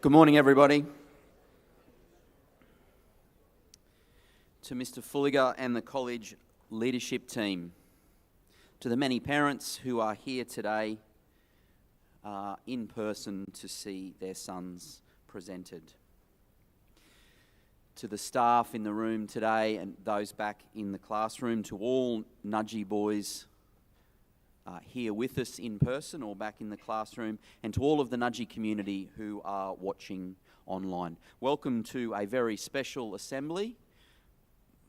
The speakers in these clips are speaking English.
Good morning, everybody. To Mr. Fulliger and the college leadership team, to the many parents who are here today in person to see their sons presented, to the staff in the room today and those back in the classroom, to all Nudgy boys here with us in person or back in the classroom, and to all of the Nudgy community who are watching online. Welcome to a very special assembly,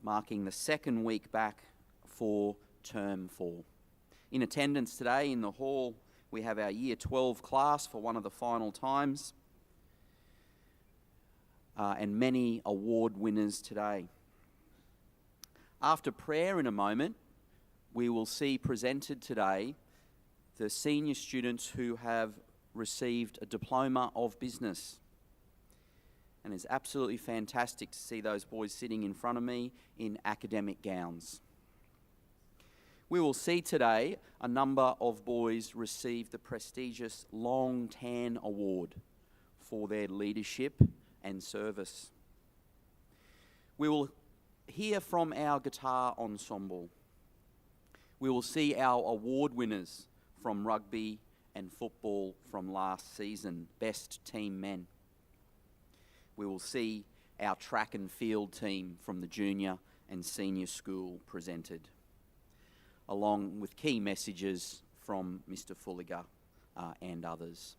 marking the second week back for Term 4. In attendance today in the hall, we have our Year 12 class for one of the final times, and many award winners today. After prayer in a moment, we will see presented today the senior students who have received a Diploma of Business. And it's absolutely fantastic to see those boys sitting in front of me in academic gowns. We will see today a number of boys receive the prestigious Long Tan Award for their leadership and service. We will hear from our guitar ensemble. We will see our award winners from rugby and football from last season, best team men. We will see our track and field team from the junior and senior school presented, along with key messages from Mr. Fulliger and others.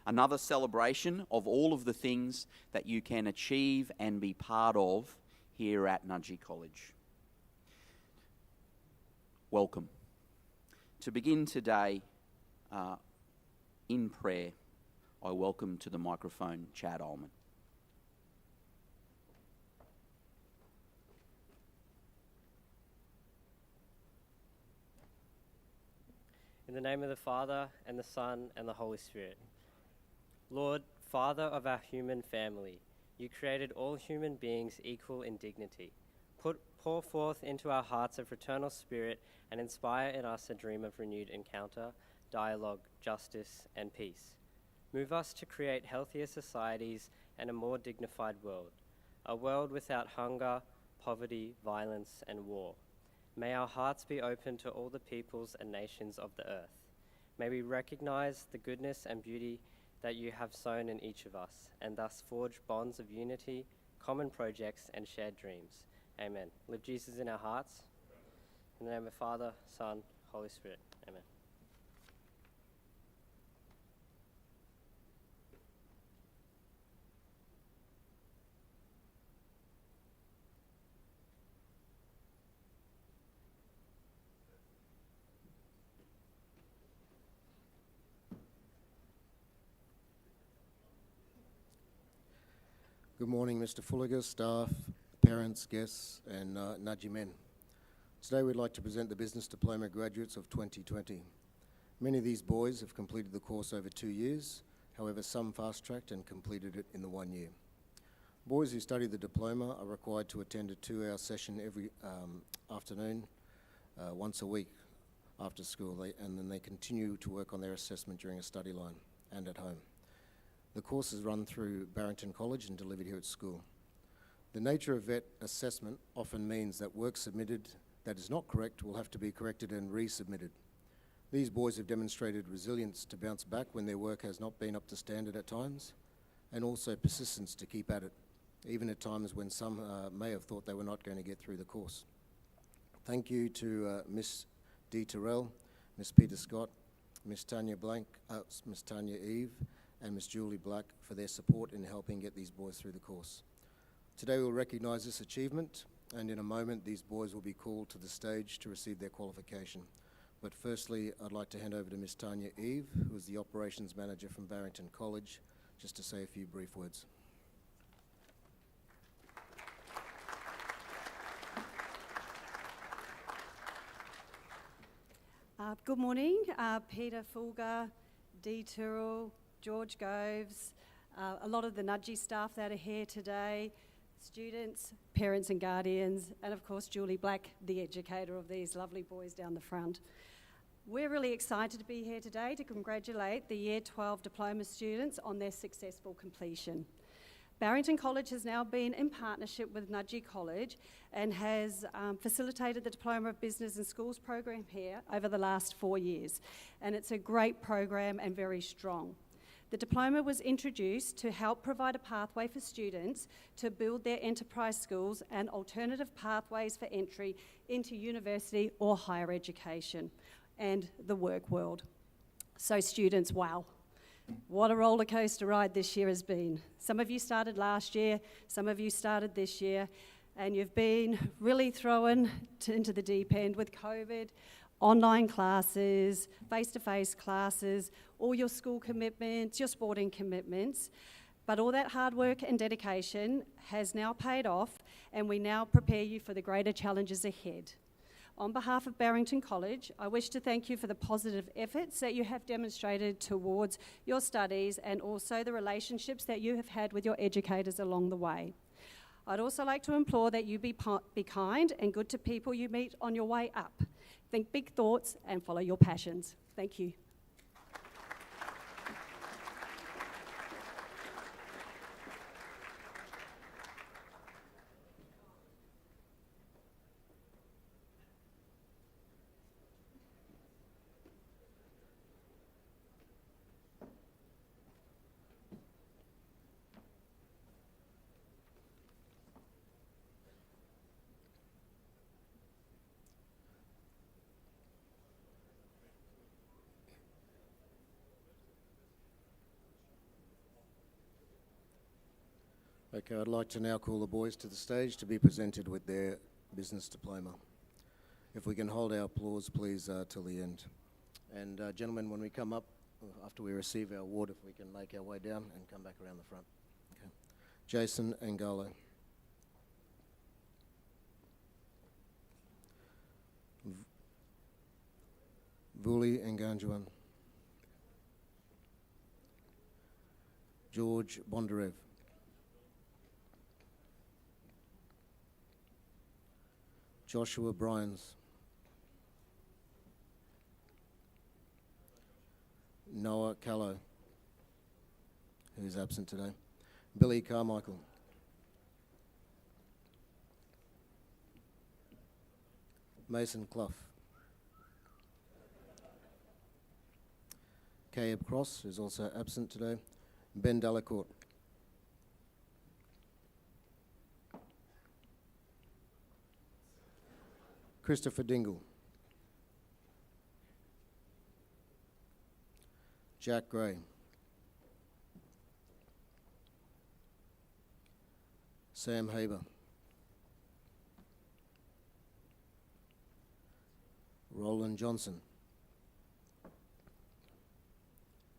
Another celebration of all of the things that you can achieve and be part of here at Nudgy College. Welcome. To begin today in prayer, I welcome to the microphone Chad Ullman. In the name of the Father, and the Son, and the Holy Spirit. Lord, Father of our human family, you created all human beings equal in dignity. Pour forth into our hearts a fraternal spirit and inspire in us a dream of renewed encounter, dialogue, justice, and peace. Move us to create healthier societies and a more dignified world, a world without hunger, poverty, violence, and war. May our hearts be open to all the peoples and nations of the earth. May we recognize the goodness and beauty that you have sown in each of us, and thus forge bonds of unity, common projects, and shared dreams. Amen. Live Jesus in our hearts. In the name of the Father, Son, Holy Spirit. Amen. Good morning, Mr. Fulliger, staff, parents, guests, and Nudgy men. Today we'd like to present the Business Diploma graduates of 2020. Many of these boys have completed the course over 2 years, however some fast-tracked and completed it in the 1 year. Boys who study the diploma are required to attend a 2-hour session every afternoon, once a week after school, and then they continue to work on their assessment during a study line and at home. The course is run through Barrington College and delivered here at school. The nature of VET assessment often means that work submitted that is not correct will have to be corrected and resubmitted. These boys have demonstrated resilience to bounce back when their work has not been up to standard at times, and also persistence to keep at it, even at times when some may have thought they were not going to get through the course. Thank you to Miss Dee Terrell, Miss Peter Scott, Miss Tanya Eve, and Miss Julie Black for their support in helping get these boys through the course. Today we'll recognise this achievement, and in a moment these boys will be called to the stage to receive their qualification. But firstly, I'd like to hand over to Miss Tanya Eve, who is the Operations Manager from Barrington College, just to say a few brief words. Good morning, Peter Fulger, Dee Tyrrell, George Goves, a lot of the Nudgy staff that are here today, students, parents and guardians, and of course Julie Black, the educator of these lovely boys down the front. We're really excited to be here today to congratulate the Year 12 Diploma students on their successful completion. Barrington College has now been in partnership with Nudgee College and has facilitated the Diploma of Business and Schools program here over the last 4 years. And it's a great program and very strong. The diploma was introduced to help provide a pathway for students to build their enterprise skills and alternative pathways for entry into university or higher education and the work world. So students, wow, what a roller coaster ride this year has been. Some of you started last year, some of you started this year, and you've been really thrown into the deep end with COVID, online classes, face-to-face classes, all your school commitments, your sporting commitments. But all that hard work and dedication has now paid off, and we now prepare you for the greater challenges ahead. On behalf of Barrington College, I wish to thank you for the positive efforts that you have demonstrated towards your studies and also the relationships that you have had with your educators along the way. I'd also like to implore that you be kind and good to people you meet on your way up. Think big thoughts and follow your passions. Thank you. Okay, I'd like to now call the boys to the stage to be presented with their business diploma. If we can hold our applause, please, till the end. And gentlemen, when we come up, after we receive our award, if we can make our way down and come back around the front. Okay. Jason Angalo. Vuli Nganjuan. George Bondarev. Joshua Bryans. Noah Callow, who's absent today. Billy Carmichael. Mason Clough. Caleb Cross, who's also absent today. Ben Delacourt. Christopher Dingle. Jack Gray. Sam Haber. Roland Johnson.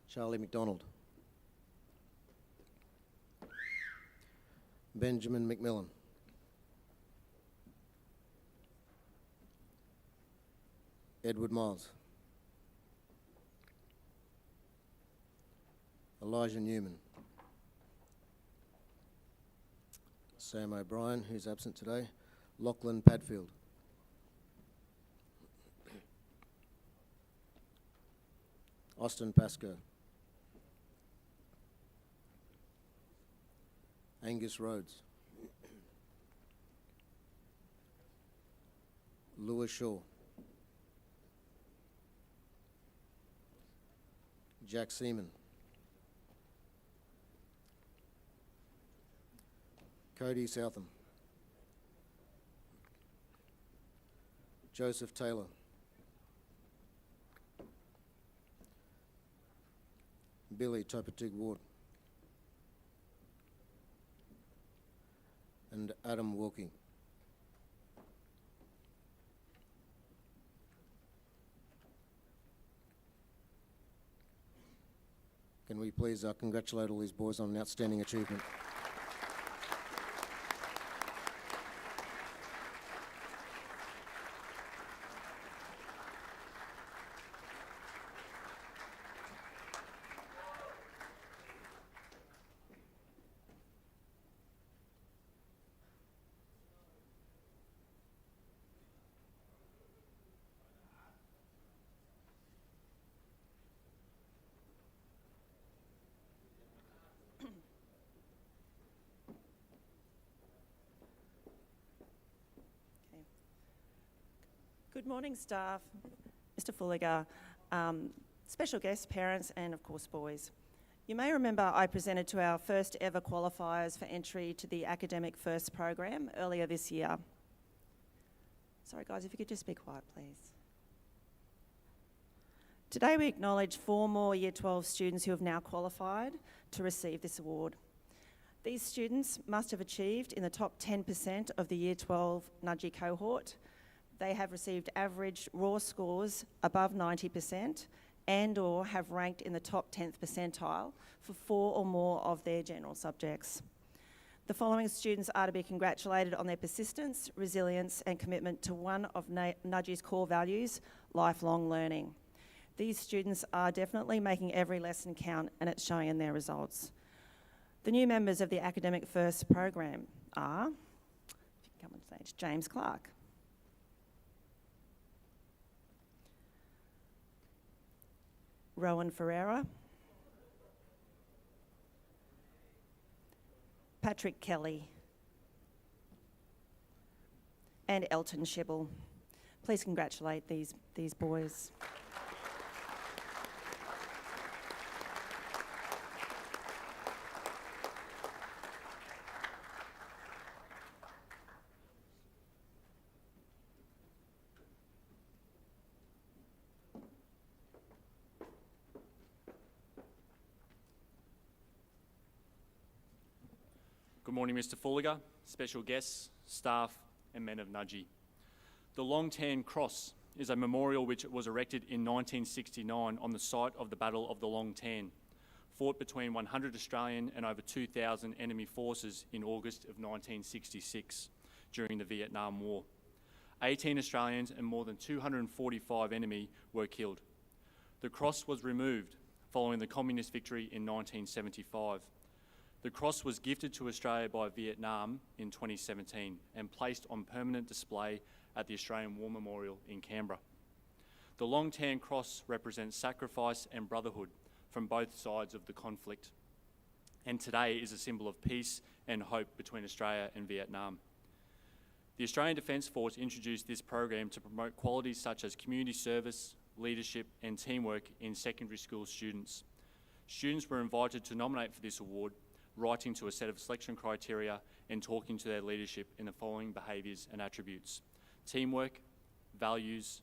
Charlie McDonald. Benjamin McMillan. Edward Miles. Elijah Newman. Sam O'Brien, who's absent today. Lachlan Padfield. Austin Pascoe. Angus Rhodes. Lewis Shaw. Jack Seaman. Cody Southam. Joseph Taylor. Billy Topatig Ward. And Adam Wilkie. Can we please congratulate all these boys on an outstanding achievement? Good morning, staff, Mr. Fulliger, special guests, parents, and of course, boys. You may remember I presented to our first ever qualifiers for entry to the Academic First program earlier this year. Sorry guys, if you could just be quiet, please. Today we acknowledge 4 more Year 12 students who have now qualified to receive this award. These students must have achieved in the top 10% of the Year 12 Nudgee cohort. They have received average raw scores above 90% and or have ranked in the top 10th percentile for 4 or more of their general subjects. The following students are to be congratulated on their persistence, resilience and commitment to one of Nudgee's core values, lifelong learning. These students are definitely making every lesson count and it's showing in their results. The new members of the Academic First program are, if you can come on stage, James Clark, Rowan Ferreira, Patrick Kelly, and Elton Shibble. Please congratulate these boys. Good morning, Mr. Fulliger, special guests, staff, and men of Nudgee. The Long Tan Cross is a memorial which was erected in 1969 on the site of the Battle of the Long Tan, fought between 100 Australian and over 2,000 enemy forces in August of 1966 during the Vietnam War. 18 Australians and more than 245 enemy were killed. The cross was removed following the communist victory in 1975. The cross was gifted to Australia by Vietnam in 2017 and placed on permanent display at the Australian War Memorial in Canberra. The Long Tan Cross represents sacrifice and brotherhood from both sides of the conflict, and today is a symbol of peace and hope between Australia and Vietnam. The Australian Defence Force introduced this program to promote qualities such as community service, leadership and teamwork in secondary school students. Students were invited to nominate for this award, writing to a set of selection criteria and talking to their leadership in the following behaviours and attributes: teamwork, values,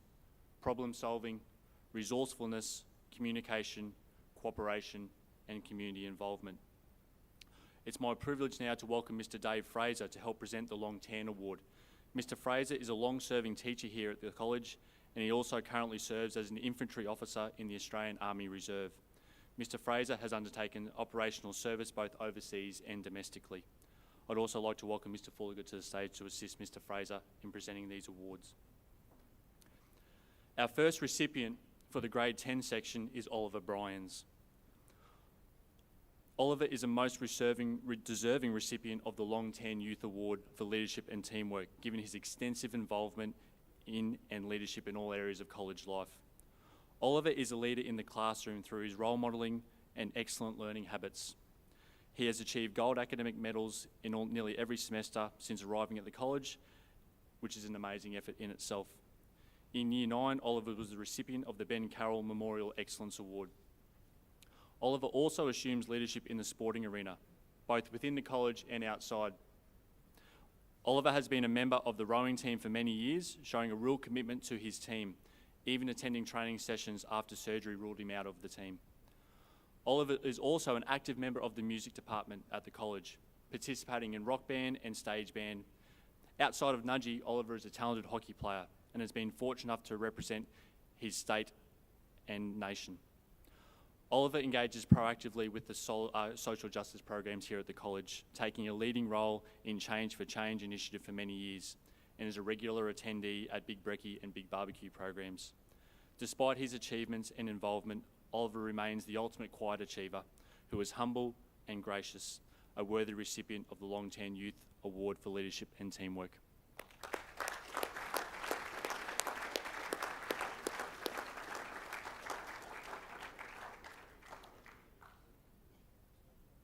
problem solving, resourcefulness, communication, cooperation and community involvement. It's my privilege now to welcome Mr. Dave Fraser to help present the Long Tan Award. Mr. Fraser is a long-serving teacher here at the college and he also currently serves as an infantry officer in the Australian Army Reserve. Mr. Fraser has undertaken operational service both overseas and domestically. I'd also like to welcome Mr. Fulliger to the stage to assist Mr. Fraser in presenting these awards. Our first recipient for the Grade 10 section is Oliver Bryans. Oliver is a most deserving recipient of the Long Tan Youth Award for leadership and teamwork, given his extensive involvement in and leadership in all areas of college life. Oliver is a leader in the classroom through his role modelling and excellent learning habits. He has achieved gold academic medals in nearly every semester since arriving at the college, which is an amazing effort in itself. In Year 9, Oliver was the recipient of the Ben Carroll Memorial Excellence Award. Oliver also assumes leadership in the sporting arena, both within the college and outside. Oliver has been a member of the rowing team for many years, showing a real commitment to his team, even attending training sessions after surgery ruled him out of the team. Oliver is also an active member of the music department at the college, participating in rock band and stage band. Outside of Nudgee, Oliver is a talented hockey player and has been fortunate enough to represent his state and nation. Oliver engages proactively with the social justice programs here at the college, taking a leading role in Change for Change initiative for many years, and is a regular attendee at Big Brekkie and Big Barbecue programs. Despite his achievements and involvement, Oliver remains the ultimate quiet achiever, who is humble and gracious, a worthy recipient of the Long Tan Youth Award for Leadership and Teamwork.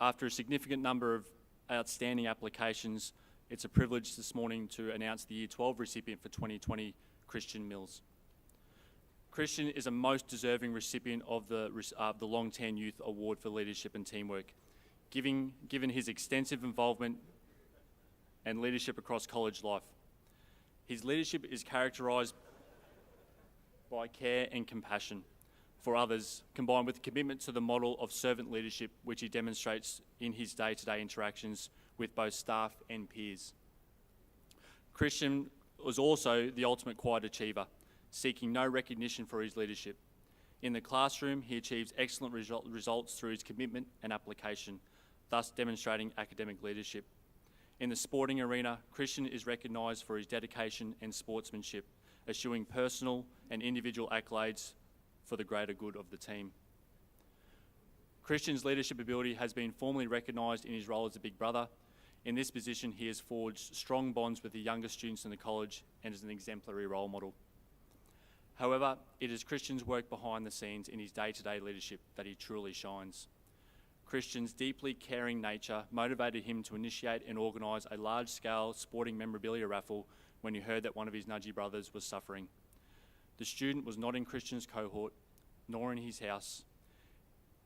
After a significant number of outstanding applications, it's a privilege this morning to announce the Year 12 recipient for 2020, Christian Mills. Christian is a most deserving recipient of the Long-Tan Youth Award for Leadership and Teamwork, given his extensive involvement and leadership across college life. His leadership is characterised by care and compassion for others, combined with a commitment to the model of servant leadership which he demonstrates in his day-to-day interactions with both staff and peers. Christian was also the ultimate quiet achiever, seeking no recognition for his leadership. In the classroom, he achieves excellent results through his commitment and application, thus demonstrating academic leadership. In the sporting arena, Christian is recognised for his dedication and sportsmanship, eschewing personal and individual accolades for the greater good of the team. Christian's leadership ability has been formally recognised in his role as a big brother. In this position, he has forged strong bonds with the younger students in the college and is an exemplary role model. However, it is Christian's work behind the scenes in his day-to-day leadership that he truly shines. Christian's deeply caring nature motivated him to initiate and organise a large-scale sporting memorabilia raffle when he heard that one of his Nudgee brothers was suffering. The student was not in Christian's cohort, nor in his house.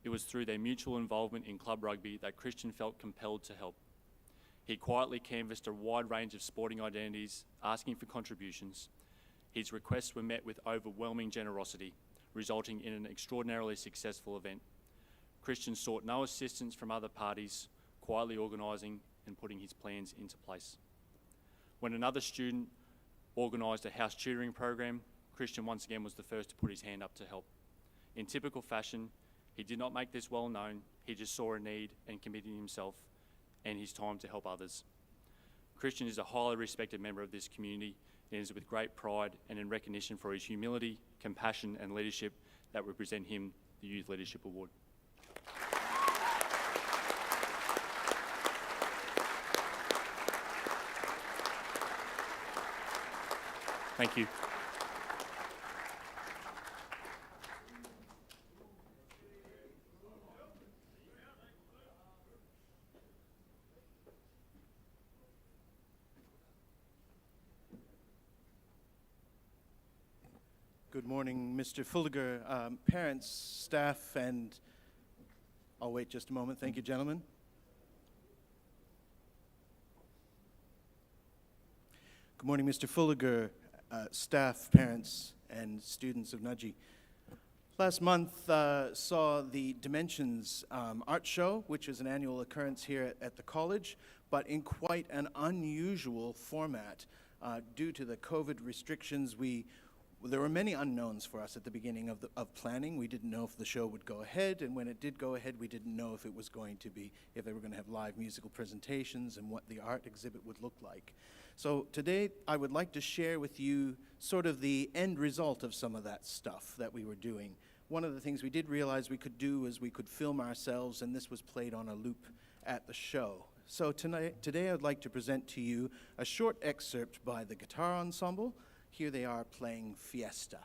It was through their mutual involvement in club rugby that Christian felt compelled to help. He quietly canvassed a wide range of sporting identities, asking for contributions. His requests were met with overwhelming generosity, resulting in an extraordinarily successful event. Christian sought no assistance from other parties, quietly organising and putting his plans into place. When another student organised a house tutoring program, Christian once again was the first to put his hand up to help. In typical fashion, he did not make this well known, he just saw a need and committed himself and his time to help others. Christian is a highly respected member of this community and is with great pride and in recognition for his humility, compassion and leadership that we present him the Youth Leadership Award. Thank you. Good morning, Mr. Fulliger, parents, staff, and I'll wait just a moment. Thank you, gentlemen. Good morning, Mr. Fulliger, staff, parents, and students of Nudgee. Last month saw the Dimensions art show, which is an annual occurrence here at the college, but in quite an unusual format. Due to the COVID restrictions, there were many unknowns for us at the beginning of planning. We didn't know if the show would go ahead, and when it did go ahead, we didn't know if they were going to have live musical presentations and what the art exhibit would look like. So today, I would like to share with you sort of the end result of some of that stuff that we were doing. One of the things we did realize we could do is we could film ourselves, and this was played on a loop at the show. So today I'd like to present to you a short excerpt by the guitar ensemble. Here they are playing Fiesta.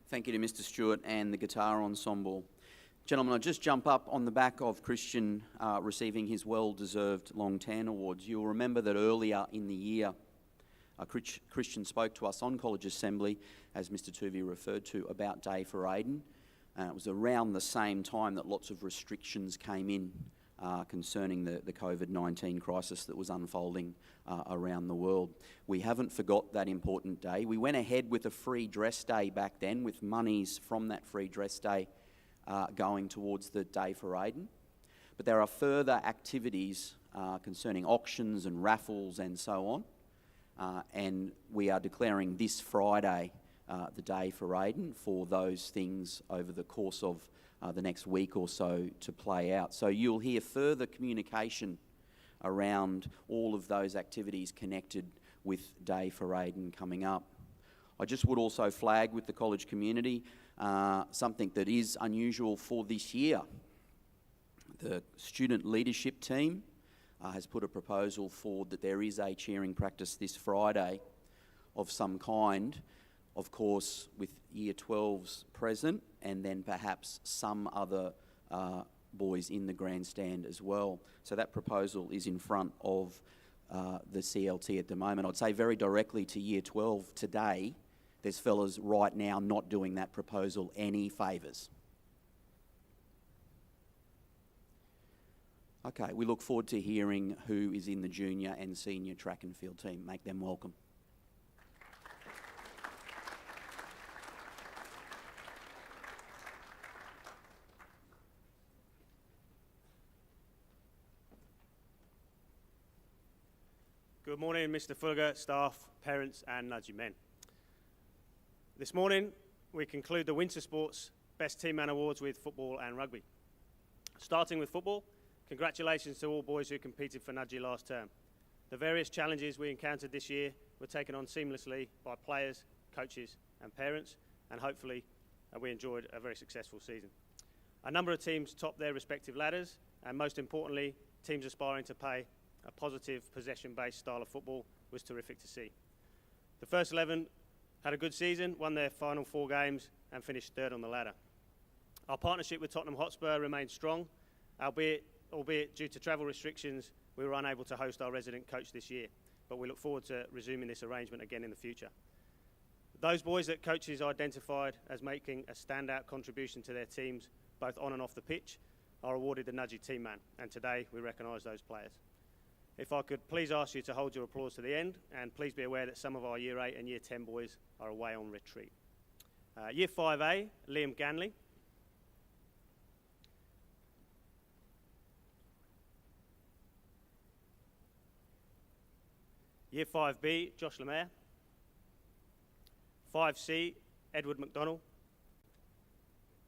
Thank you to Mr. Stewart and the guitar ensemble. Gentlemen, I'll just jump up on the back of Christian receiving his well-deserved Long Tan Awards. You'll remember that earlier in the year, Christian spoke to us on College Assembly, as Mr. Tuvey referred to, about Day for Aiden. It was around the same time that lots of restrictions came in concerning the COVID-19 crisis that was unfolding around the world. We haven't forgot that important day. We went ahead with a free dress day back then, with monies from that free dress day going towards the Day for Aiden. But there are further activities concerning auctions and raffles and so on. And we are declaring this Friday the Day for Aiden for those things over the course of the next week or so to play out. So you'll hear further communication around all of those activities connected with Day for Aiden coming up. I just would also flag with the college community something that is unusual for this year. The student leadership team has put a proposal forward that there is a cheering practice this Friday of some kind, of course with Year 12s present, and then perhaps some other boys in the grandstand as well. So that proposal is in front of the CLT at the moment. I'd say very directly to Year 12 today, there's fellas right now not doing that proposal any favours. Okay, we look forward to hearing who is in the junior and senior track and field team. Make them welcome. Good morning, Mr. Fulger, staff, parents and Nudgy men. This morning, we conclude the Winter Sports Best Team Man Awards with football and rugby. Starting with football, congratulations to all boys who competed for Nudgy last term. The various challenges we encountered this year were taken on seamlessly by players, coaches and parents, and hopefully we enjoyed a very successful season. A number of teams topped their respective ladders, and most importantly, teams aspiring to play a positive possession-based style of football was terrific to see. The first 11 had a good season, won their final 4 games and finished third on the ladder. Our partnership with Tottenham Hotspur remained strong, albeit due to travel restrictions, we were unable to host our resident coach this year, but we look forward to resuming this arrangement again in the future. Those boys that coaches identified as making a standout contribution to their teams, both on and off the pitch, are awarded the Nudgy Team Man, and today we recognise those players. If I could please ask you to hold your applause to the end, and please be aware that some of our Year 8 and Year 10 boys are away on retreat. Year 5A, Liam Ganley. Year 5B, Josh Mare. 5C, Edward McDonnell.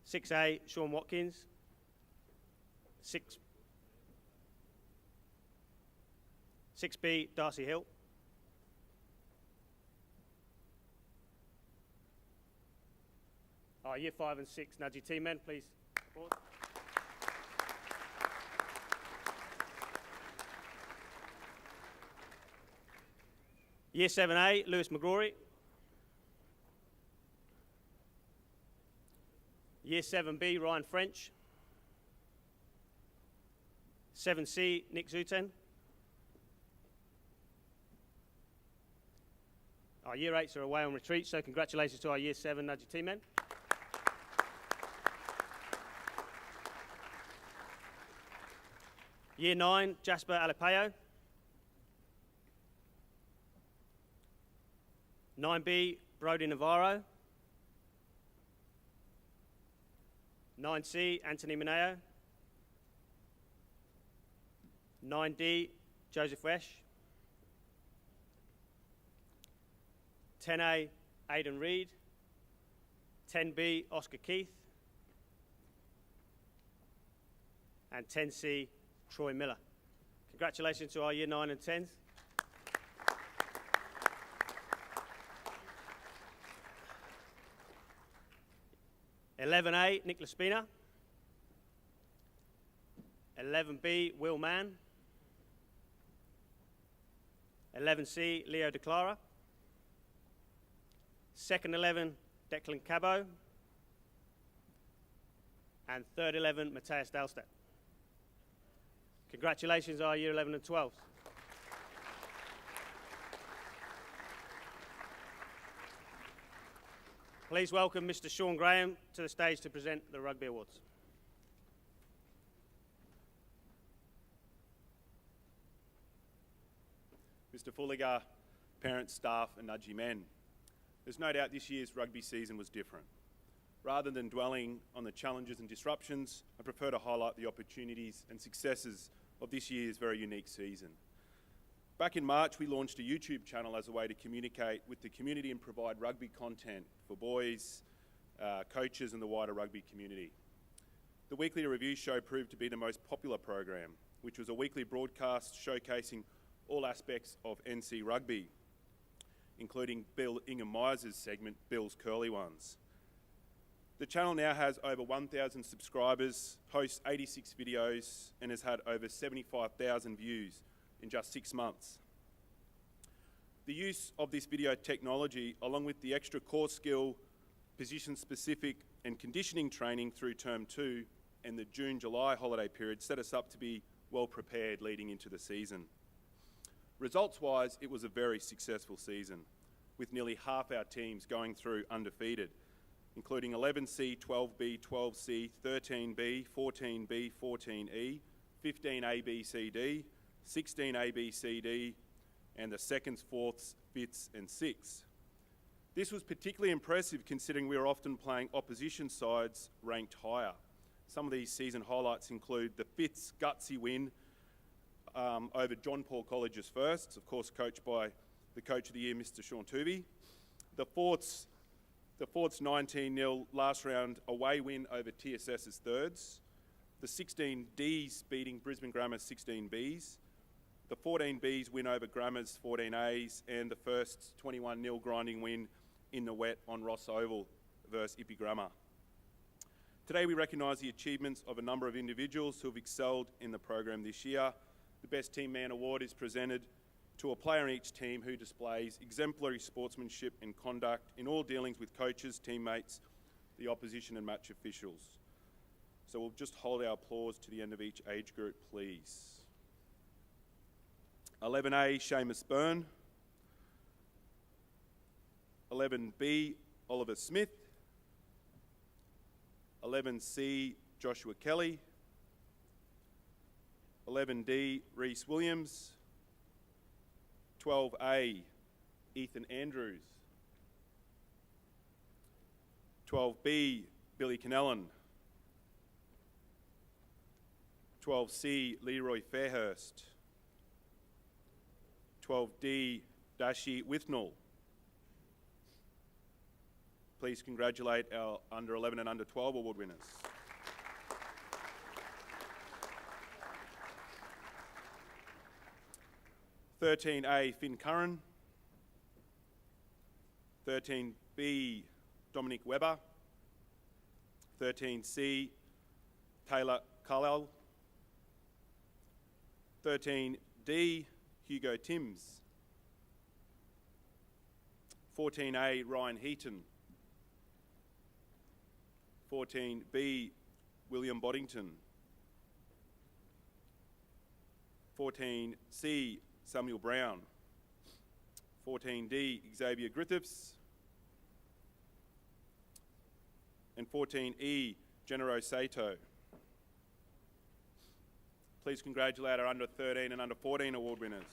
6A, Sean Watkins. 6B, Darcy Hill. Our Year 5 and 6 Nudgy team men, please. Applause. Year 7A, Lewis McGrorey. Year 7B, Ryan French. 7C, Nick Zuten. Our Year 8s are away on retreat, so congratulations to our Year 7 Nudgy team men. Year 9, Jasper Alipeo. 9B, Brody Navarro. 9C, Anthony Mineo. 9D, Joseph Wesh. 10A, Aidan Reid. 10B, Oscar Keith. And 10C, Troy Miller. Congratulations to our Year 9 and 10s. (11A), Nicholas Spina. 11B, Will Mann. 11C, Leo De Clara. Second 11, Declan Cabo. and third 11, Matthias Dalstedt. Congratulations, our Year 11 and 12s. Please welcome Mr. Sean Graham to the stage to present the Rugby Awards. Mr. Fulliger, parents, staff and Nudgy men. There's no doubt this year's rugby season was different. Rather than dwelling on the challenges and disruptions, I prefer to highlight the opportunities and successes of this year's very unique season. Back in March, we launched a YouTube channel as a way to communicate with the community and provide rugby content for boys, coaches and the wider rugby community. The weekly review show proved to be the most popular program, which was a weekly broadcast showcasing all aspects of NC rugby, including Bill Ingham Myers' segment, Bill's Curly Ones. The channel now has over 1,000 subscribers, hosts 86 videos, and has had over 75,000 views in just 6 months. The use of this video technology, along with the extra core skill, position-specific and conditioning training through Term 2 and the June-July holiday period, set us up to be well prepared leading into the season. Results-wise, it was a very successful season, with nearly half our teams going through undefeated, including 11C, 12B, 12C, 13B, 14B, 14E, 15ABCD, 16ABCD, and the 2nds, 4ths, 5ths and 6ths. This was particularly impressive considering we are often playing opposition sides ranked higher. Some of these season highlights include the 5ths gutsy win over John Paul College's firsts, of course coached by the Coach of the Year, Mr. Sean Tuvey. The 4ths 19-0 last round away win over TSS's thirds. The 16Ds beating Brisbane Grammar's 16Bs. The 14Bs win over Grammar's 14As, and the first 21-0 grinding win in the wet on Ross Oval versus Ippy Grammar. Today we recognise the achievements of a number of individuals who have excelled in the program this year. The Best Team Man Award is presented to a player in each team who displays exemplary sportsmanship and conduct in all dealings with coaches, teammates, the opposition and match officials. So we'll just hold our applause to the end of each age group, please. 11A, Seamus Byrne. 11B, Oliver Smith. 11C, Joshua Kelly. 11D, Reese Williams. 12A, Ethan Andrews. 12B, Billy Canellan. 12C, Leroy Fairhurst. 12D, Dashi Withnall. Please congratulate our Under 11 and Under 12 award winners. (13A) Finn Curran. 13B, Dominic Webber. 13C, Taylor Carlisle. 13D, Hugo Timbs. 14A, Ryan Heaton. 14B, William Boddington. 14C, Samuel Brown. 14D, Xavier Griffiths. And 14E, Genero Sato. Please congratulate our Under 13 and Under 14 award winners.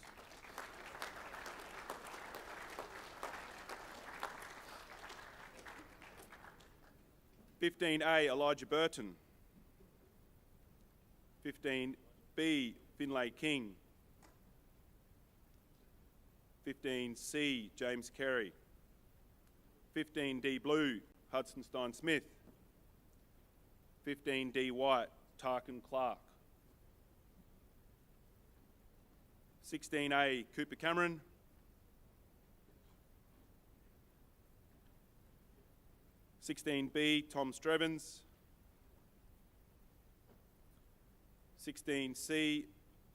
(15A) Elijah Burton. 15B, Finlay King. 15C, James Carey. 15D Blue, Hudson Stein Smith. 15D White, Tarkin Clark. 16A, Cooper Cameron. 16B, Tom Strevens. 16C,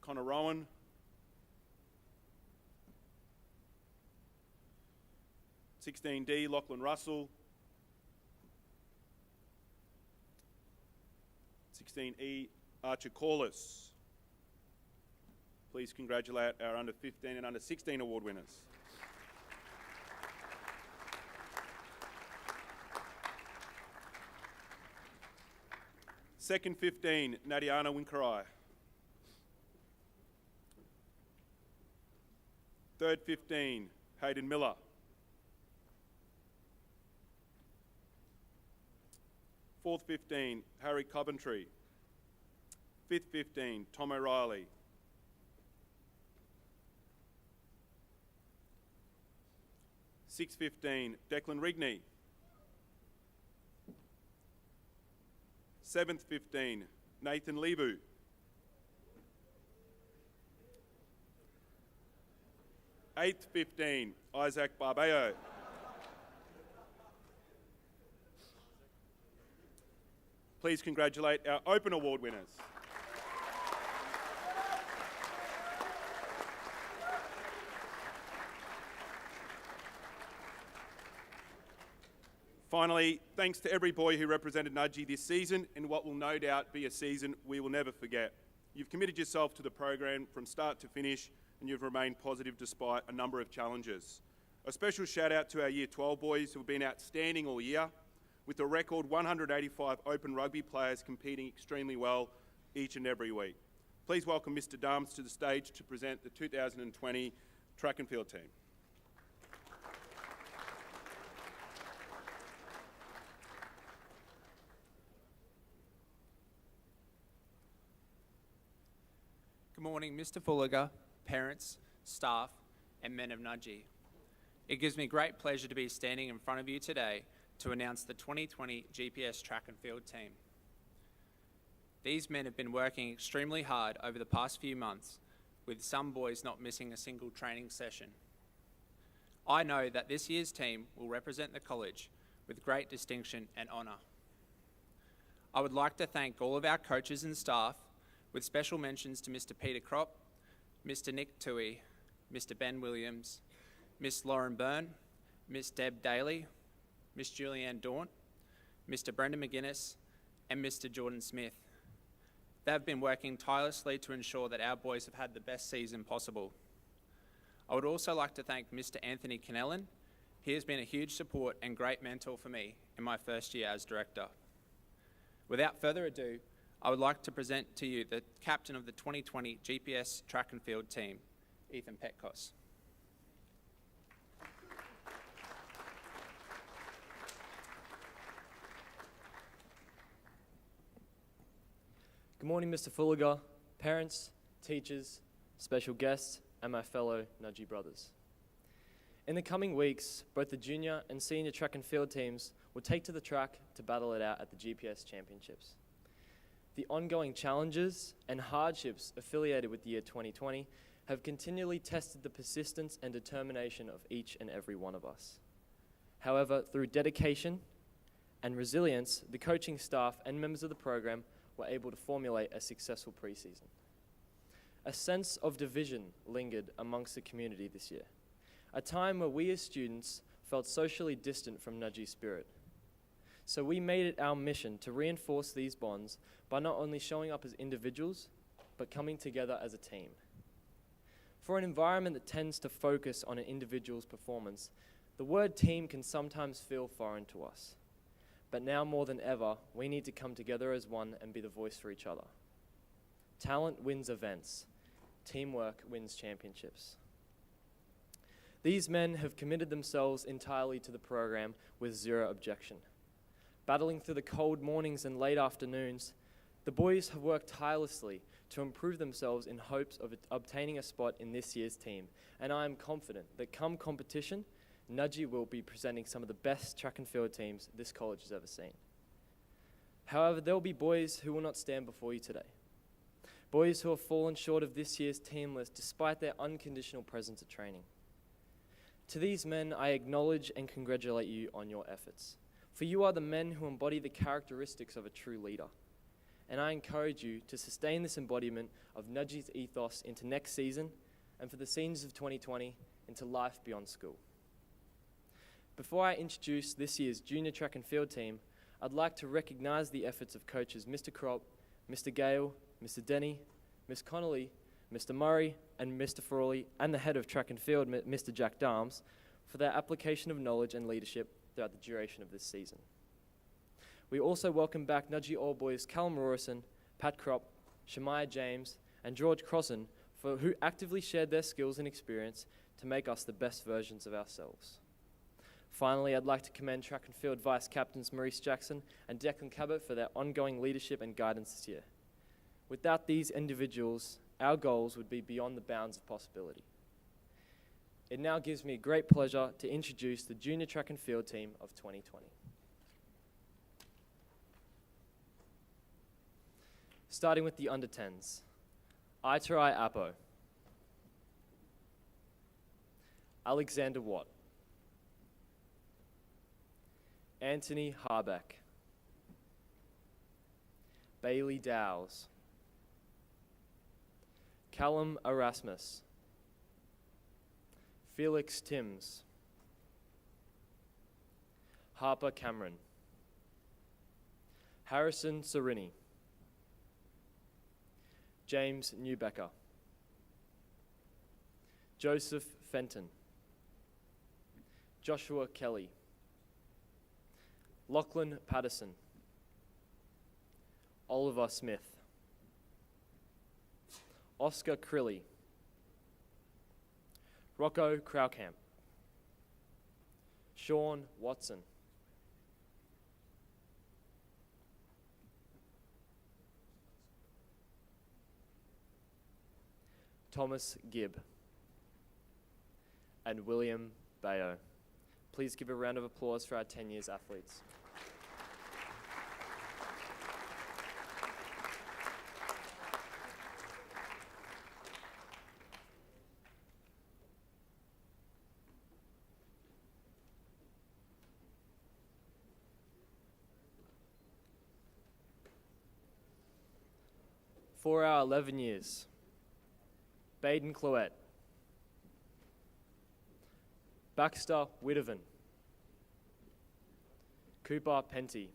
Connor Rowan. 16D, Lachlan Russell. 16E Archer Corliss. Please congratulate our under 15 and under 16 award winners. Second 15, Nadiana Winkarai. Third 15, Hayden Miller. Fourth 15, Harry Coventry. Fifth 15, Tom O'Reilly. Sixth 15, Declan Rigney. Seventh 15, Nathan Lebu. Eighth 15, Isaac Barbeo. Please congratulate our Open Award winners. Finally, thanks to every boy who represented Nudgee this season in what will no doubt be a season we will never forget. You've committed yourself to the program from start to finish, and you've remained positive despite a number of challenges. A special shout out to our Year 12 boys who have been outstanding all year, with a record 185 Open Rugby players competing extremely well each and every week. Please welcome Mr. Dams to the stage to present the 2020 track and field team. Good morning, Mr. Fulliger, parents, staff, and men of Nudgee. It gives me great pleasure to be standing in front of you today to announce the 2020 GPS track and field team. These men have been working extremely hard over the past few months, with some boys not missing a single training session. I know that this year's team will represent the college with great distinction and honour. I would like to thank all of our coaches and staff, with special mentions to Mr. Peter Kropp, Mr. Nick Toohey, Mr. Ben Williams, Miss Lauren Byrne, Miss Deb Daly, Miss Julianne Daunt, Mr. Brendan McGuinness, and Mr. Jordan Smith. They have been working tirelessly to ensure that our boys have had the best season possible. I would also like to thank Mr. Anthony Kennellan. He has been a huge support and great mentor for me in my first year as director. Without further ado, I would like to present to you the captain of the 2020 GPS track and field team, Ethan Petkos. Good morning, Mr. Fulliger, parents, teachers, special guests, and my fellow Nudgee brothers. In the coming weeks, both the junior and senior track and field teams will take to the track to battle it out at the GPS Championships. The ongoing challenges and hardships affiliated with the year 2020 have continually tested the persistence and determination of each and every one of us. However, through dedication and resilience, the coaching staff and members of the program were able to formulate a successful preseason. A sense of division lingered amongst the community this year, a time where we as students felt socially distant from Nudgee spirit. So we made it our mission to reinforce these bonds by not only showing up as individuals, but coming together as a team. For an environment that tends to focus on an individual's performance, the word team can sometimes feel foreign to us. But now more than ever, we need to come together as one and be the voice for each other. Talent wins events. Teamwork wins championships. These men have committed themselves entirely to the program with zero objection. Battling through the cold mornings and late afternoons, the boys have worked tirelessly to improve themselves in hopes of obtaining a spot in this year's team, and I am confident that come competition, Nudgee will be presenting some of the best track and field teams this college has ever seen. However, there will be boys who will not stand before you today. Boys who have fallen short of this year's team list despite their unconditional presence at training. To these men, I acknowledge and congratulate you on your efforts, for you are the men who embody the characteristics of a true leader. And I encourage you to sustain this embodiment of Nudgee's ethos into next season and for the seniors of 2020 into life beyond school. Before I introduce this year's junior track and field team, I'd like to recognise the efforts of coaches Mr. Kropp, Mr. Gale, Mr. Denny, Miss Connolly, Mr. Murray, and Mr. Frawley, and the head of track and field, Mr. Jack Darms, for their application of knowledge and leadership throughout the duration of this season. We also welcome back Nudgee All Boys Callum Rorison, Pat Kropp, Shemaiah James, and George Crossan, who actively shared their skills and experience to make us the best versions of ourselves. Finally, I'd like to commend track and field vice captains Maurice Jackson and Declan Cabot for their ongoing leadership and guidance this year. Without these individuals, our goals would be beyond the bounds of possibility. It now gives me great pleasure to introduce the junior track and field team of 2020. Starting with the under-10s. Itarai Apo, Alexander Watt, Anthony Harbeck, Bailey Dowes, Callum Erasmus, Felix Timbs, Harper Cameron, Harrison Serini, James Newbecker, Joseph Fenton, Joshua Kelly, Lachlan Patterson, Oliver Smith, Oscar Crilly, Rocco Kraukamp, Sean Watson, Thomas Gibb, and William Bayo. Please give a round of applause for our 10 years athletes. For our 11 years, Baden Clouet, Baxter Widovan, Cooper Penty,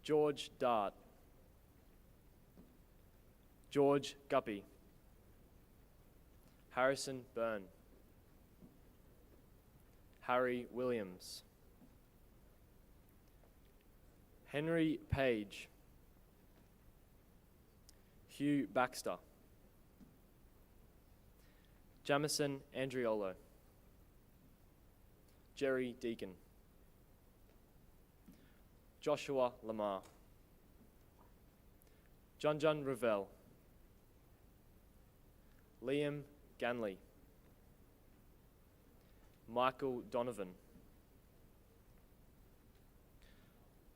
George Dart, George Guppy, Harrison Byrne, Harry Williams, Henry Page, Hugh Baxter, Jamison Andriolo, Jerry Deacon, Joshua Lamar, Junjun Ravel, Liam Ganley, Michael Donovan,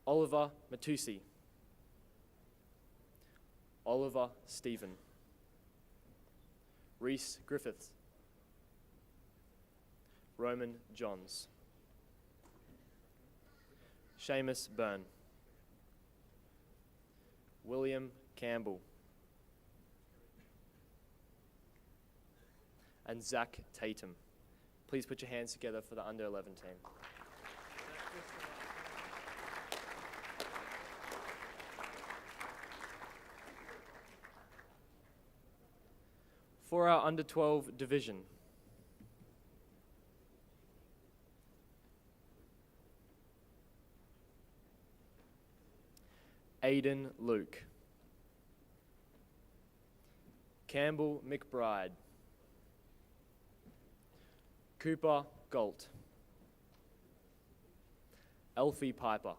Oliver Matusi, Oliver Stephen, Reese Griffiths, Roman Johns, Seamus Byrne, William Campbell, and Zach Tatum. Please put your hands together for the under 11 team. For our under 12 division, Aidan Luke, Campbell McBride, Cooper Galt, Elfie Piper,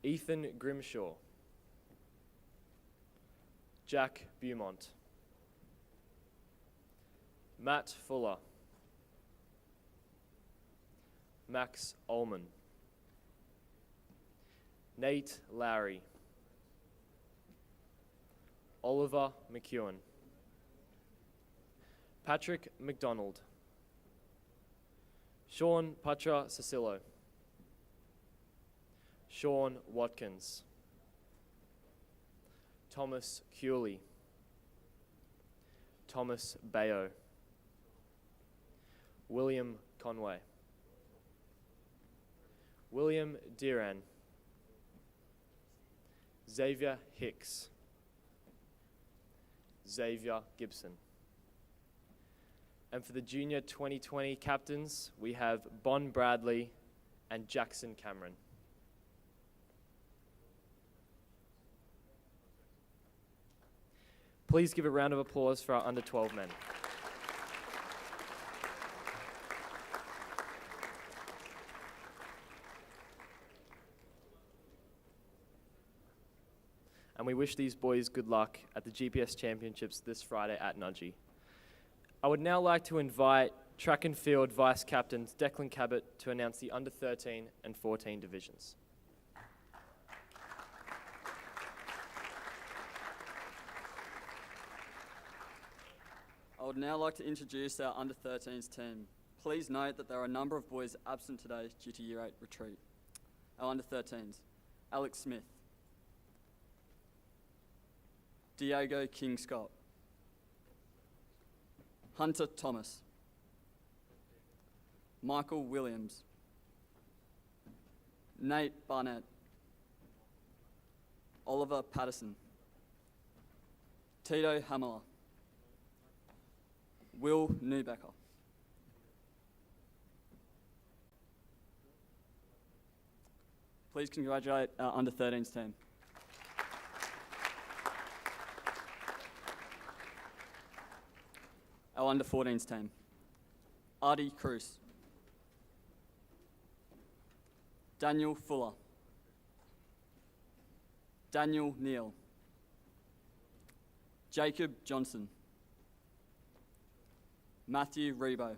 Ethan Grimshaw, Jack Beaumont, Matt Fuller, Max Ullman, Nate Lowry, Oliver McEwen, Patrick McDonald, Sean Patra Cecillo, Sean Watkins, Thomas Hewley, Thomas Bayo, William Conway, William Diran, Xavier Hicks, Xavier Gibson. And for the Junior 2020 captains, we have Bon Bradley and Jackson Cameron. Please give a round of applause for our under 12 men. And we wish these boys good luck at the GPS Championships this Friday at Nudgee. I would now like to invite track and field vice captains Declan Cabot to announce the under 13 and 14 divisions. I would now like to introduce our under 13s team. Please note that there are a number of boys absent today due to Year 8 retreat. Our under 13s: Alex Smith, Diego King-Scott, Hunter Thomas, Michael Williams, Nate Barnett, Oliver Patterson, Tito Hamler, Will Neubecker. Please congratulate our under 13s team. Our under 14s team: Artie Cruz, Daniel Fuller, Daniel Neal, Jacob Johnson, Matthew Rebo,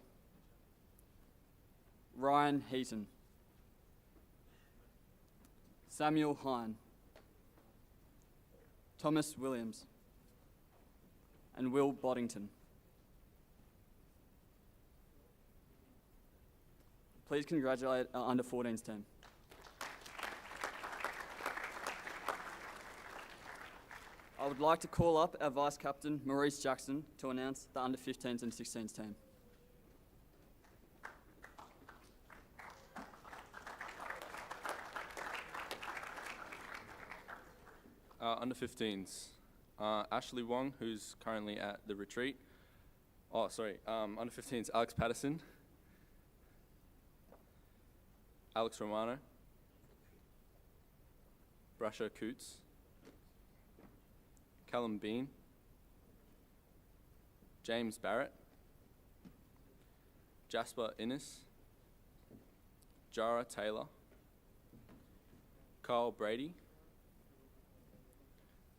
Ryan Heaton, Samuel Hine, Thomas Williams, and Will Boddington. Please congratulate our under 14s team. I would like to call up our vice captain, Maurice Jackson, to announce the under 15s and 16s team. Under 15s, Ashley Wong, who's currently at the retreat. Under 15s, Alex Patterson, Alex Romano, Brasher Coots, Callum Bean, James Barrett, Jasper Innes, Jara Taylor, Carl Brady,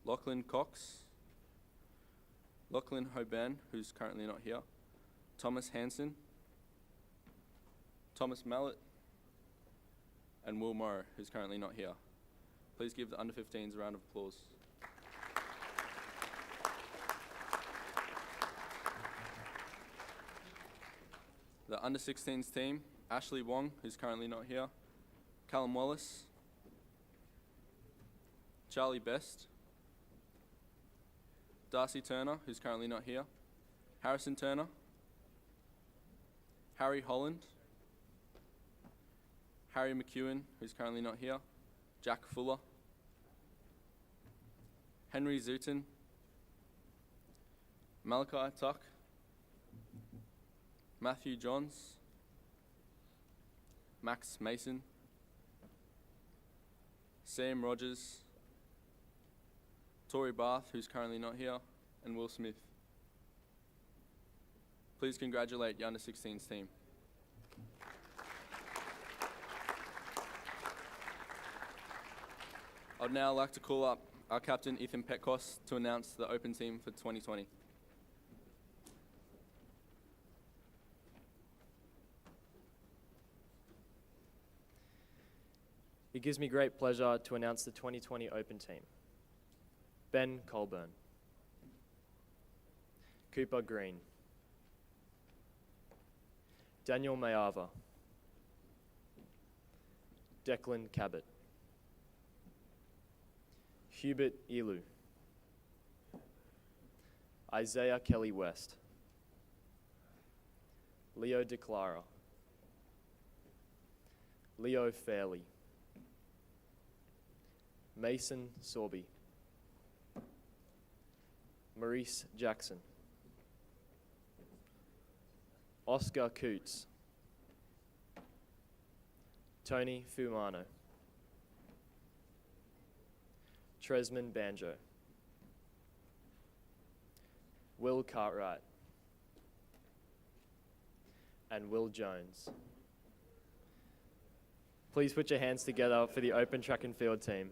Lachlan Cox, Lachlan Hoban, who's currently not here, Thomas Hansen, Thomas Mallet, and Will Morrow, who's currently not here. Please give the under 15s a round of applause. The under 16s team: Ashley Wong, who's currently not here, Callum Wallace, Charlie Best, Darcy Turner, who's currently not here, Harrison Turner, Harry Holland, Harry McEwen, who's currently not here, Jack Fuller, Henry Zooten, Malachi Tuck, Matthew Johns, Max Mason, Sam Rogers, Tory Bath, who's currently not here, and Will Smith. Please congratulate the under 16s team. I'd now like to call up our captain, Ethan Petkos, to announce the open team for 2020. It gives me great pleasure to announce the 2020 Open team. Ben Colburn, Cooper Green, Daniel Mayava, Declan Cabot, Hubert Elu, Isaiah Kelly West, Leo DeClara, Leo Fairley, Mason Sorby, Maurice Jackson, Oscar Coots, Tony Fumano, Tresman Banjo, Will Cartwright, and Will Jones. Please put your hands together for the open track and field team.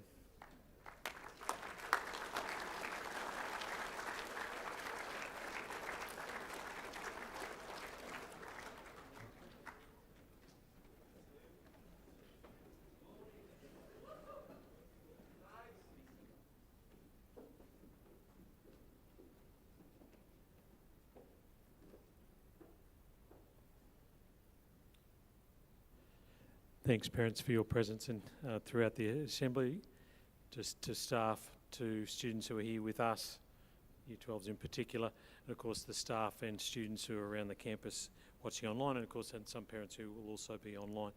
Thanks, parents, for your presence and throughout the assembly, just to staff, to students who are here with us, Year 12s in particular, and of course the staff and students who are around the campus watching online, and of course and some parents who will also be online.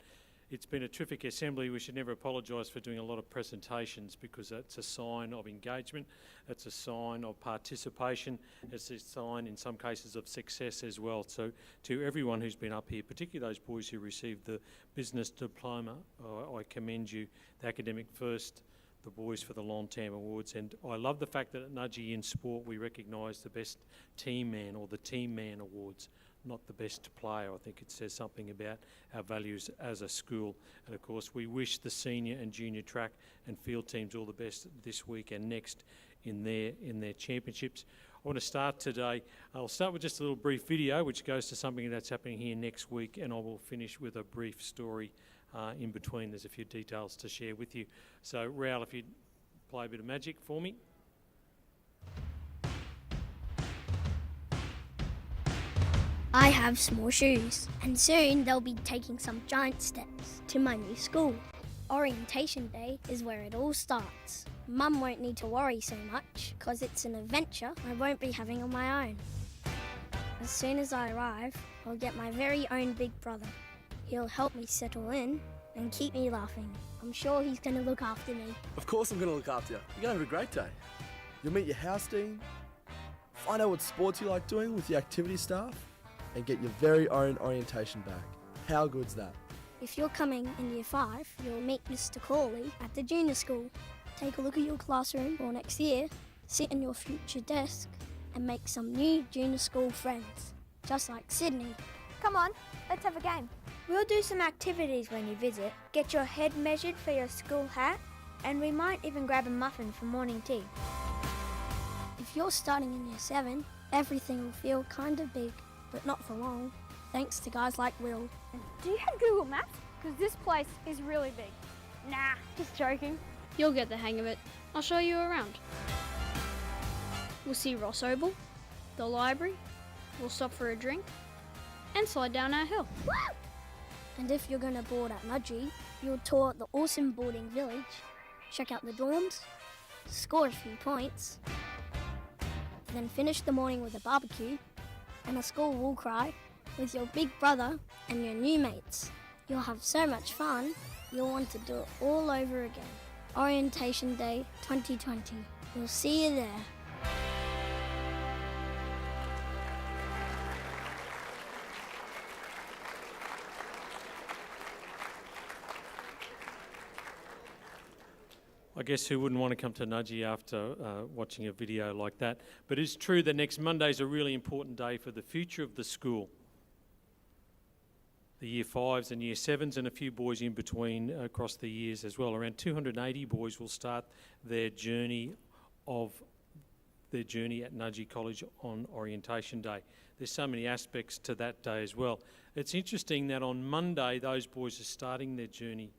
It's been a terrific assembly. We should never apologise for doing a lot of presentations, because that's a sign of engagement, it's a sign of participation, it's a sign in some cases of success as well. So to everyone who's been up here, particularly those boys who received the business diploma, I commend you. The academic first, the boys for the long term awards, and I love the fact that at Nudgee in sport we recognise the best team man or the team man awards, not the best player. I think it says something about our values as a school. And of course we wish the senior and junior track and field teams all the best this week and next in their championships. I want to start today, I'll start with just a little brief video which goes to something that's happening here next week, and I will finish with a brief story in between. There's a few details to share with you. So Raoul, if you'd play a bit of magic for me. I have small shoes, and soon they'll be taking some giant steps to my new school. Orientation day is where it all starts. Mum won't need to worry so much, because it's an adventure I won't be having on my own. As soon as I arrive, I'll get my very own big brother. He'll help me settle in and keep me laughing. I'm sure he's going to look after me. Of course I'm going to look after you. You're going to have a great day. You'll meet your house team, find out what sports you like doing with the activity staff, and get your very own orientation bag. How good's that? If you're coming in Year 5, you'll meet Mr. Corley at the junior school. Take a look at your classroom for next year, sit in your future desk, and make some new junior school friends, just like Sydney. Come on, let's have a game. We'll do some activities when you visit. Get your head measured for your school hat, and we might even grab a muffin for morning tea. If you're starting in Year 7, everything will feel kind of big, but not for long, thanks to guys like Will. Do you have Google Maps? Because this place is really big. Nah, just joking. You'll get the hang of it. I'll show you around. We'll see Ross Oval, the library, we'll stop for a drink, and slide down our hill. Woo! And if you're going to board at Nudgee, you'll tour the awesome boarding village, check out the dorms, score a few points, then finish the morning with a barbecue and a school wall cry with your big brother and your new mates. You'll have so much fun, you'll want to do it all over again. Orientation Day 2020. We'll see you there. I guess who wouldn't want to come to Nudgee after watching a video like that? But it's true that next Monday is a really important day for the future of the school. The Year 5s and Year 7s and a few boys in between across the years as well. Around 280 boys will start their journey at Nudgee College on Orientation Day. There's so many aspects to that day as well. It's interesting that on Monday those boys are starting their journey.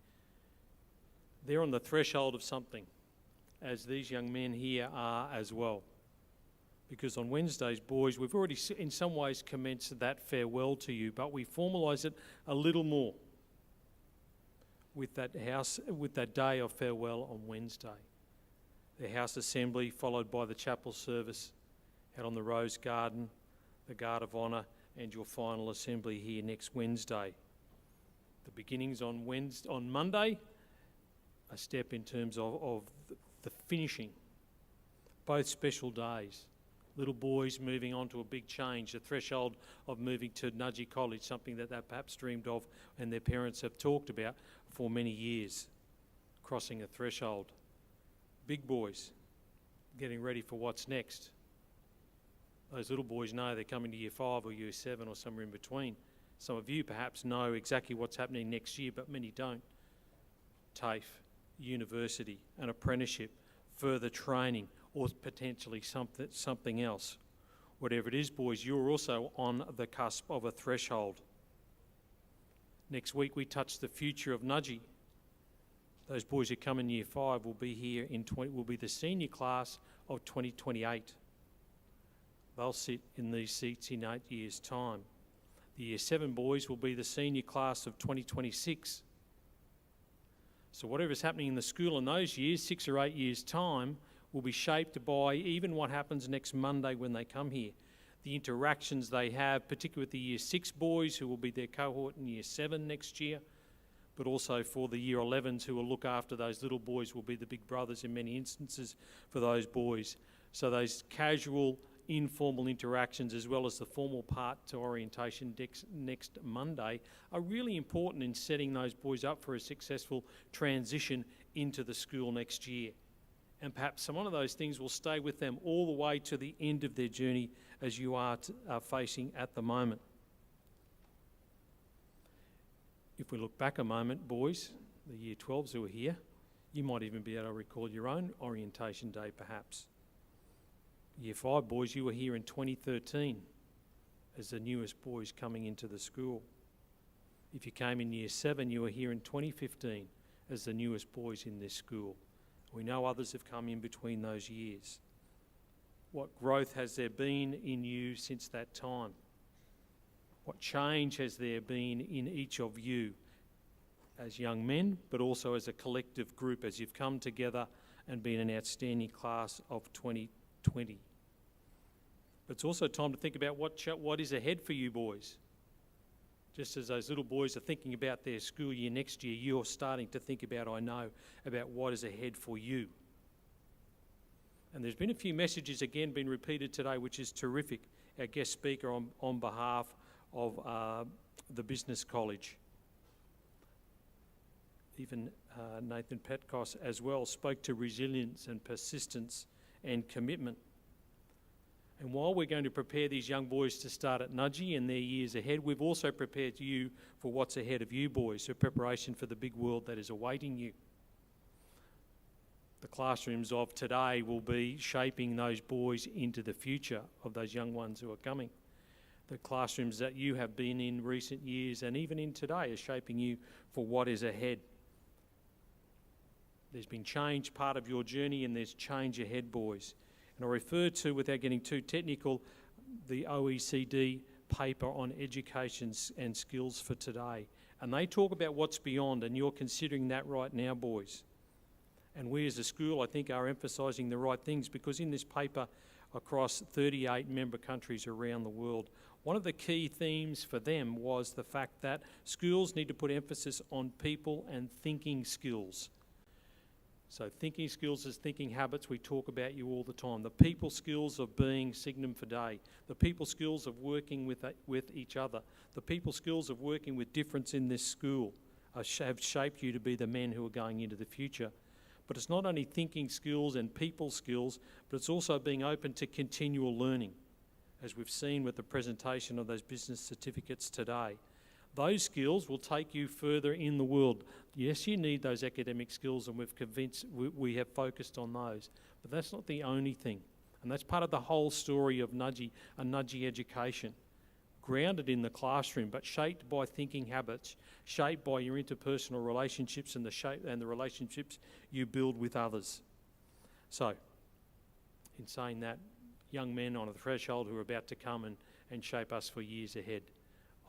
They're on the threshold of something, as these young men here are as well. Because on Wednesdays, boys, we've already in some ways commenced that farewell to you, but we formalise it a little more with that day of farewell on Wednesday. The house assembly followed by the chapel service out on the Rose Garden, the Guard of Honour, and your final assembly here next Wednesday. The beginnings on Monday, a step in terms of the finishing, both special days. Little boys moving on to a big change, the threshold of moving to Nudgee College, something that they perhaps dreamed of and their parents have talked about for many years, crossing a threshold. Big boys getting ready for what's next. Those little boys know they're coming to year 5 or year 7 or somewhere in between. Some of you perhaps know exactly what's happening next year, but many don't. TAFE, university, an apprenticeship, further training, or potentially something else. Whatever it is, boys, you're also on the cusp of a threshold. Next week we touch the future of Nudgee. Those boys who come in year 5 will be here will be the senior class of 2028. They'll sit in these seats in 8 years' time. The year 7 boys will be the senior class of 2026. So whatever's happening in the school in those years, 6 or 8 years' time, will be shaped by even what happens next Monday when they come here. The interactions they have, particularly with the year 6 boys who will be their cohort in year 7 next year, but also for the year 11s who will look after those little boys, will be the big brothers in many instances for those boys. So those casual, informal interactions as well as the formal part to orientation next Monday are really important in setting those boys up for a successful transition into the school next year. And perhaps some of those things will stay with them all the way to the end of their journey as you are facing at the moment. If we look back a moment, boys, the year 12s who are here, you might even be able to recall your own orientation day perhaps. Year 5 boys, you were here in 2013 as the newest boys coming into the school. If you came in year 7, you were here in 2015 as the newest boys in this school. We know others have come in between those years. What growth has there been in you since that time? What change has there been in each of you as young men, but also as a collective group as you've come together and been an outstanding class of 2020? But it's also time to think about what is ahead for you boys. Just as those little boys are thinking about their school year next year, you're starting to think about, I know, about what is ahead for you. And there's been a few messages again been repeated today, which is terrific. Our guest speaker on behalf of the Business College, even Nathan Petkos as well, spoke to resilience and persistence and commitment. And while we're going to prepare these young boys to start at Nudgee and their years ahead, we've also prepared you for what's ahead of you boys, so preparation for the big world that is awaiting you. The classrooms of today will be shaping those boys into the future of those young ones who are coming. The classrooms that you have been in recent years and even in today are shaping you for what is ahead. There's been change part of your journey and there's change ahead, boys. And I refer to, without getting too technical, the OECD paper on education and skills for today. And they talk about what's beyond, and you're considering that right now, boys. And we as a school, I think, are emphasising the right things, because in this paper across 38 member countries around the world, one of the key themes for them was the fact that schools need to put emphasis on people and thinking skills. So thinking skills is thinking habits. We talk about you all the time. The people skills of being Signum Fidei. The people skills of working with each other. The people skills of working with difference in this school have shaped you to be the men who are going into the future. But it's not only thinking skills and people skills, but it's also being open to continual learning, as we've seen with the presentation of those business certificates today. Those skills will take you further in the world. Yes, you need those academic skills, and we have focused on those. But that's not the only thing. And that's part of the whole story of Nudgee, a Nudgee education. Grounded in the classroom, but shaped by thinking habits, shaped by your interpersonal relationships and the relationships you build with others. So, in saying that, young men on a threshold who are about to come and shape us for years ahead.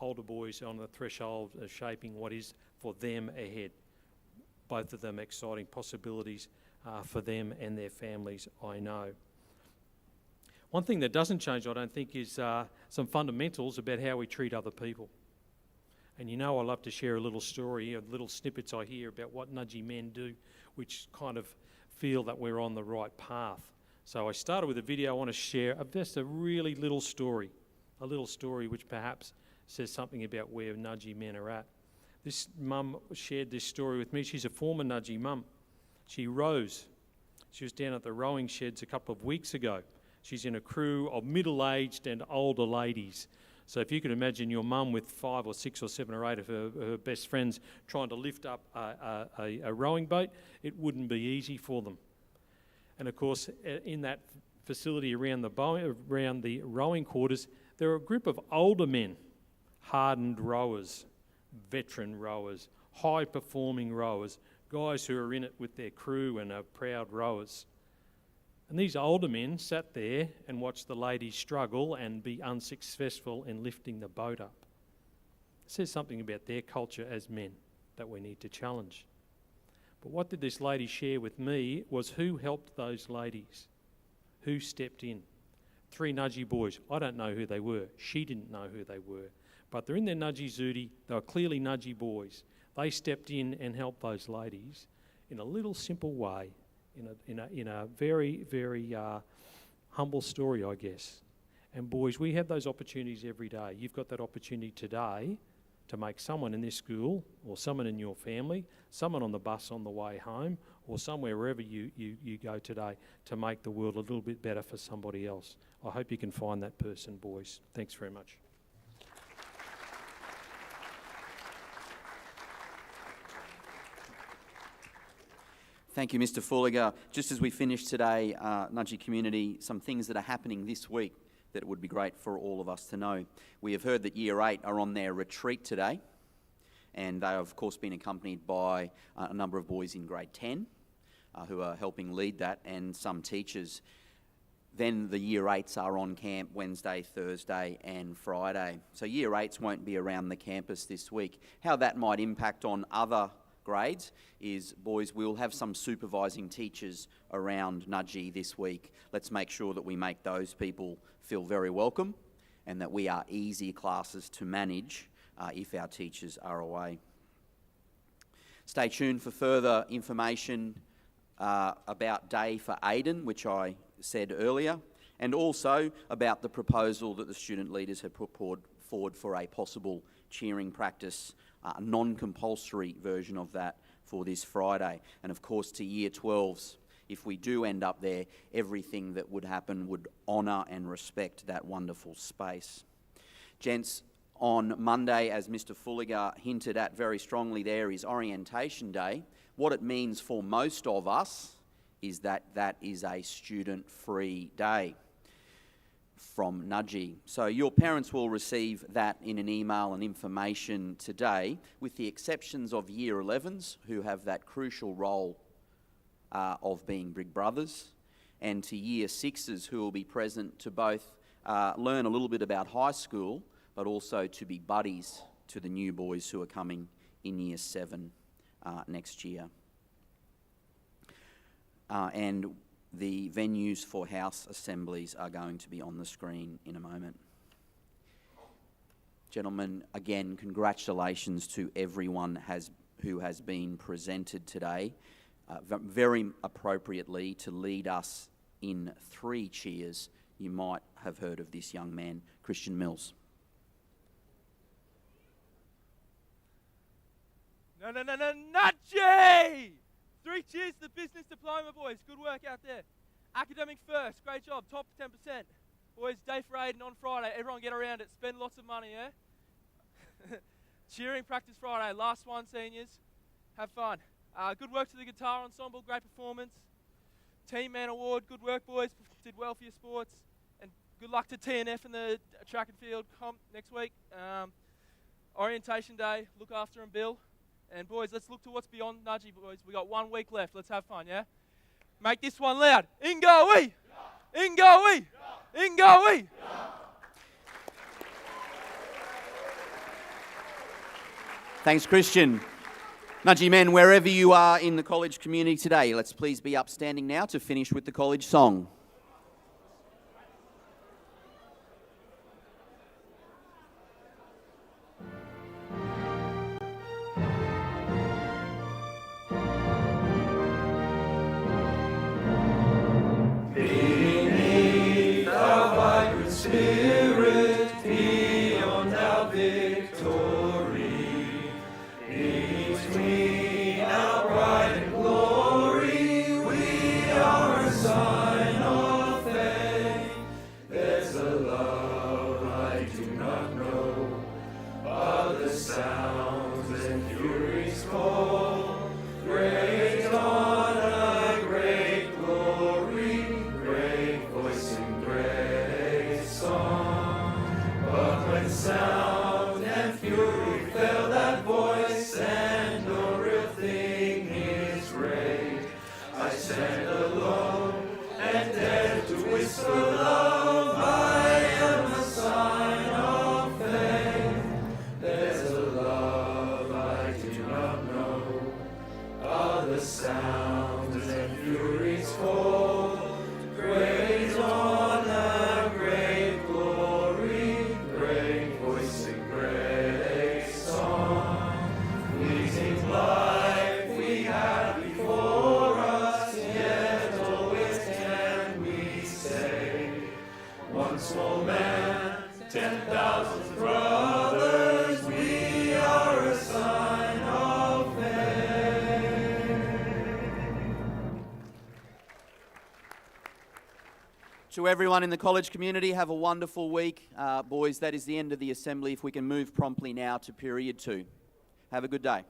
Older boys on the threshold of shaping what is for them ahead. Both of them exciting possibilities for them and their families, I know. One thing that doesn't change, I don't think, is some fundamentals about how we treat other people. And you know I love to share a little story, little snippets I hear about what Nudgee men do, which kind of feel that we're on the right path. So I started with a video I want to share of just a really little story which perhaps says something about where Nudgee men are at. This mum shared this story with me. She's a former Nudgee mum. She rows. She was down at the rowing sheds a couple of weeks ago. She's in a crew of middle-aged and older ladies. So if you could imagine your mum with 5 or 6 or 7 or 8 of her best friends trying to lift up a rowing boat, it wouldn't be easy for them. And of course, in that facility around the rowing quarters, there are a group of older men, hardened rowers, veteran rowers, high-performing rowers, guys who are in it with their crew and are proud rowers. And these older men sat there and watched the ladies struggle and be unsuccessful in lifting the boat up. It says something about their culture as men that we need to challenge. But what did this lady share with me was who helped those ladies, who stepped in. 3 Nudgee boys. I don't know who they were. She didn't know who they were. But they're in their Nudgee Zooty. They were clearly Nudgee boys. They stepped in and helped those ladies in a little simple way, in a very, very humble story, I guess. And boys, we have those opportunities every day. You've got that opportunity today to make someone in this school or someone in your family, someone on the bus on the way home, or somewhere wherever you go today, to make the world a little bit better for somebody else. I hope you can find that person, boys. Thanks very much. Thank you, Mr. Fulliger. Just as we finish today, Nudgee community, some things that are happening this week that it would be great for all of us to know. We have heard that Year 8 are on their retreat today, and they have, of course, been accompanied by a number of boys in grade 10 who are helping lead that, and some teachers. Then the Year 8s are on camp Wednesday, Thursday and Friday. So Year 8s won't be around the campus this week. How that might impact on other grades is, boys, we'll have some supervising teachers around Nudgee this week. Let's make sure that we make those people feel very welcome and that we are easy classes to manage if our teachers are away. Stay tuned for further information about Day for Aiden, which I said earlier, and also about the proposal that the student leaders have put forward for a possible cheering practice, a non-compulsory version of that for this Friday. And of course, to Year 12s, if we do end up there, everything that would happen would honour and respect that wonderful space. Gents, on Monday, as Mr. Fulliger hinted at very strongly there, is Orientation Day. What it means for most of us is that that is a student-free day from Nudgee. So your parents will receive that in an email and information today, with the exceptions of Year 11s, who have that crucial role of being big brothers, and to Year 6s, who will be present to both learn a little bit about high school, but also to be buddies to the new boys who are coming in Year 7 next year. And the venues for house assemblies are going to be on the screen in a moment. Gentlemen, again, congratulations to everyone who has been presented today, very appropriately to lead us in 3 cheers. You might have heard of this young man, Christian Mills. No, Nudgee! 3 cheers to the business diploma, boys. Good work out there. Academic first. Great job. Top 10%. Boys, Day for Aiden on Friday. Everyone get around it. Spend lots of money, yeah? Cheering practice Friday. Last one, seniors. Have fun. Good work to the guitar ensemble. Great performance. Team Man Award. Good work, boys. Did well for your sports. And good luck to TNF in the track and field comp next week. Orientation Day. Look after them, Bill. And boys, let's look to what's beyond Nudgee, boys. We got 1 week left. Let's have fun, yeah? Make this one loud. Ingoe! Ingoe! Ingoe! Thanks, Christian. Nudgee men, wherever you are in the college community today, let's please be upstanding now to finish with the college song. To everyone in the college community, have a wonderful week. Boys, that is the end of the assembly. If we can move promptly now to period 2. Have a good day.